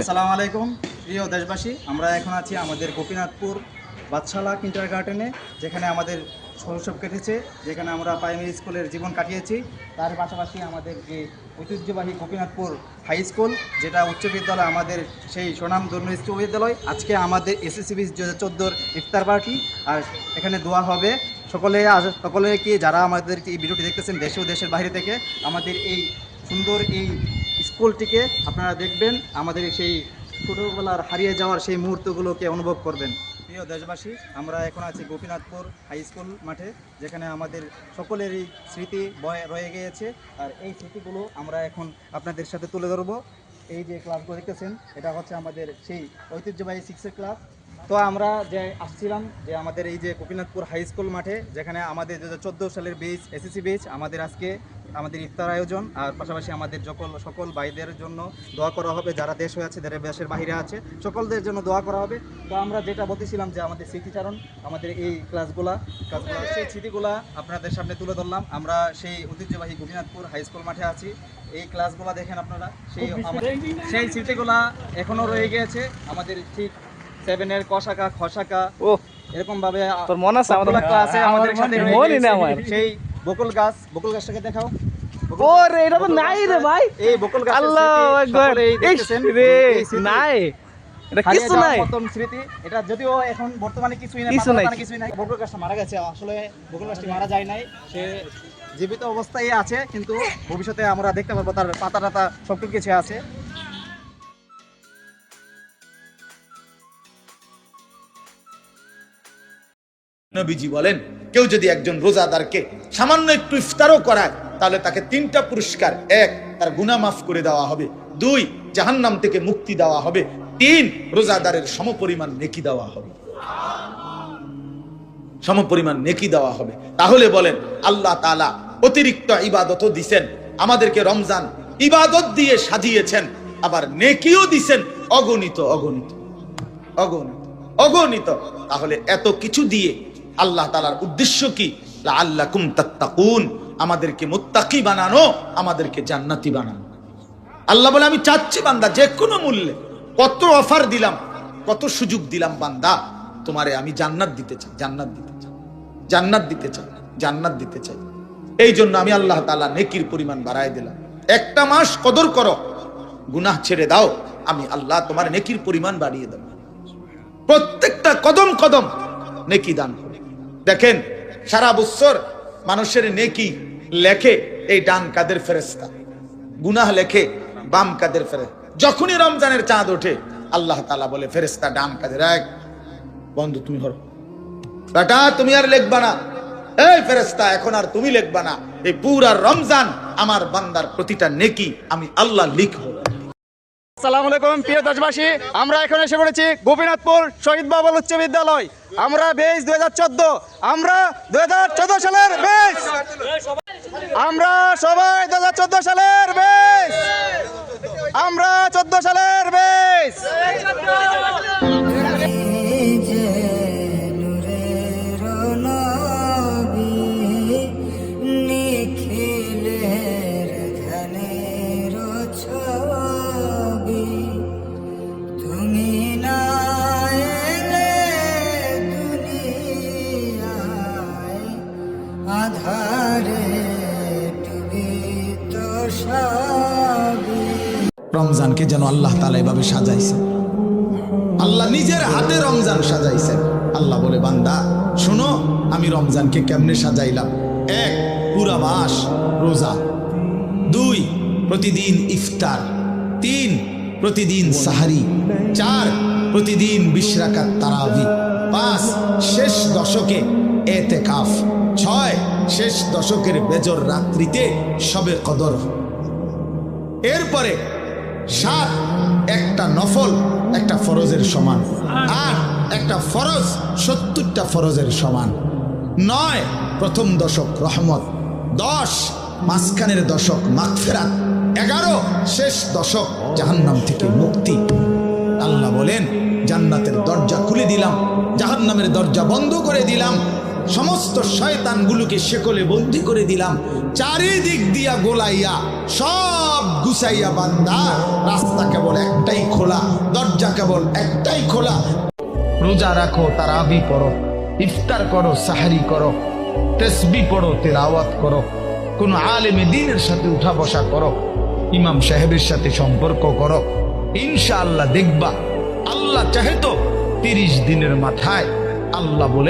আসসালামু আলাইকুম প্রিয় দেশবাসী, আমরা এখন আছি আমাদের গোপীনাথপুর বাদশালা কিন্ডারগার্টেনে, যেখানে আমাদের শৈশব কেটেছে, যেখানে আমরা প্রাইমারি স্কুলের জীবন কাটিয়েছি। তার পাশাপাশি আমাদের যে ঐতিহ্যবাহী গোপীনাথপুর হাই স্কুল, যেটা উচ্চ বিদ্যালয়, আমাদের সেই সুনামধন্য উচ্চ বিদ্যালয়। আজকে আমাদের এসএসসি 2014 ইফতার পার্টি, আর এখানে দোয়া হবে। সকলে কি যারা আমাদের এই ভিডিওটি দেখতেছেন দেশে ও দেশের বাইরে থেকে, আমাদের এই সুন্দর এই স্কুলটিকে আপনারা দেখবেন, আমাদের সেই ছোটোবেলার হারিয়ে যাওয়ার সেই মুহূর্তগুলোকে অনুভব করবেন। প্রিয় দেশবাসী, আমরা এখন আছি গোপীনাথপুর হাই স্কুল মাঠে, যেখানে আমাদের সকলেরই স্মৃতি রয়ে গিয়েছে, আর এই স্মৃতিগুলো আমরা এখন আপনাদের সাথে তুলে ধরবো। এই যে ক্লাসগুলো দেখতেছেন, এটা হচ্ছে আমাদের সেই ঐতিহ্যবাহী 6 ক্লাস। তো আমরা যে আসছিলাম যে আমাদের এই যে গোপীনাথপুর হাই স্কুল মাঠে, যেখানে আমাদের 2014 সালের বেচ এসএসসি বেচ আমাদের আজকে আমাদের ইফতার আয়োজন, আর পাশাপাশি আমাদের সকল ভাইদের জন্য দোয়া করা হবে, যারা দেশ হয়ে আছে, যারা দেশের বাইরে আছে, সকলদের জন্য দোয়া করা হবে। তো আমরা যেটা বলতেছিলাম যে আমাদের স্মৃতিচারণ, আমাদের এই ক্লাসগুলা সেই স্মৃতিগুলা আপনাদের সামনে তুলে ধরলাম। আমরা সেই ঐতিহ্যবাহী গোপীনাথপুর হাই স্কুল মাঠে আছি। এই ক্লাসগুলা দেখেন আপনারা, সেই স্মৃতিগুলা এখনও রয়ে গিয়েছে আমাদের। ঠিক 7-এর ক শাখা খ শাখা এরকম ভাবে তোর মনে আছে আমাদের ক্লাসে আমাদের সাথে সেই বকুল গাছটাকে দেখাও। ওরে এটা তো নাই রে ভাই, এই বকুল গাছ, আল্লাহু আকবার, রে নাই, এটা কিছু নাই, মতন স্মৃতি। এটা যদিও এখন বর্তমানে কিছুই নাই, বকুল গাছটা মারা গেছে। আসলে বকুল গাছটি মারা যায় নাই, সে জীবিত অবস্থায় আছে, কিন্তু ভবিষ্যতে আমরা দেখতে পারবো তার পাতা টাতা সবটুকু কিছু আছে। নবীজি বলেন, কেউ যদি একজন রোজাদারকে সামান্য একটু ইফতারও করায়, তাহলে তাকে 3টা পুরস্কার: 1, তার গুনাহ মাফ করে দেওয়া হবে; 2, জাহান্নাম থেকে মুক্তি দেওয়া হবে; 3, রোজাদারের সমপরিমাণ নেকি দেওয়া হবে। সমপরিমাণ নেকি দেওয়া হবে। তাহলে বলেন, আল্লাহ তাআলা অতিরিক্ত ইবাদতও দিবেন আমাদেরকে, রমজান ইবাদত দিয়ে সাজিয়েছেন, আবার নেকিও দিবেন অগণিত অগণিত অগণিত অগণিত। তাহলে এত কিছু দিয়ে আল্লাহ তাআলার উদ্দেশ্য কি? লাআল্লাকুম তাত্তাকুন, আমাদেরকে মুত্তাকি বানানো, আমাদেরকে জান্নাতি বানানো। আল্লাহ বলে, আমি চাচ্ছি বান্দা যে কোনো মূল্যে, কত অফার দিলাম, কত সুযোগ দিলাম, বান্দা তোমারে আমি জান্নাত দিতে চাই, জান্নাত দিতে চাই, জান্নাত দিতে চাই, জান্নাত দিতে চাই। এই জন্য আমি আল্লাহ তাআলা নেকির পরিমাণ বাড়ায় দিলাম। একটা মাস কদর করো, গুনাহ ছেড়ে দাও, আমি আল্লাহ তোমার নেকির পরিমাণ বাড়িয়ে দেব। প্রত্যেকটা কদম কদম নেকি দান করে। দেখেন, সারা বছর মানুষের নেকি লেখে এই ডান কাদের ফেরেশতা, গুনাহ লেখে বাম কাদের ফেরেশতা। যখনই রমজানের চাঁদ ওঠে, আল্লাহ তাআলা বলে ফেরেশতা ডান কাদের, এক বন্ধু তুমি হরো, বেটা তুমি আর লিখবা না, এই ফেরেশতা এখন আর তুমি লিখবা না, এই পুরা রমজান আমার বান্দার প্রতিটা নেকি আমি আল্লাহ লিখবো। আসসালামু আলাইকুম প্রিয় দেশবাসী, আমরা এখন এসে পড়েছি গোপীনাথপুর শহীদ বাবুল উচ্চ বিদ্যালয়। আমরা বেচ 2014, আমরা 2014 সালের বেচ, আমরা সবাই 2014 সালের বেচ, আমরা 14 সালের বেচ। রমজানকে যেন আল্লাহ তাআলা এভাবে সাজাইছেন, আল্লাহ নিজের হাতে রমজান সাজাইছেন। আল্লাহ বলে, বান্দা শোনো আমি রমজানকে কেমনে সাজাইলাম। 1, পুরা মাস রোজা; 2, প্রতিদিন ইফতার; 3, প্রতিদিন সাহারি; 4, প্রতিদিন 20 রাকাত তারাবি; 5, শেষ দশকে এতেকাফ; 6, শেষ দশকের বেজর রাত্রিতে শবে কদর; এরপরে 7, একটা নফল একটা ফরজের সমান; 8, একটা ফরজ 70টা ফরজের সমান; 9, প্রথম দশক রহমত; 10, মাঝখানের দশক মাগফিরাত; 11, শেষ দশক জাহান্নাম থেকে মুক্তি। আল্লাহ বলেন, জান্নাতের দরজা খুলে দিলাম, জাহান্নামের দরজা বন্ধ করে দিলাম। সমস্ত শয়তানগুলোকে শেকলে বন্দি করে দিলাম, চারিদিক দিয়া গোলাইয়া সব গুছাইয়া বান্দা, রাস্তা কেবল একটাই খোলা, দরজা কেবল একটাই খোলা। রোজা রাখো, তারাবি পড়ো, ইফতার করো, সাহারি করো, তাসবিহ পড়ো, তেলাওয়াত করো, কোন আলেমে দ্বীনের সাথে উঠা বসা করো, ইমাম সাহেবের সাথে সম্পর্ক করো, ইনশাআল্লাহ দেখবা আল্লাহ চাহে তো 30 দিনের মাথায় আল্লাহ বলে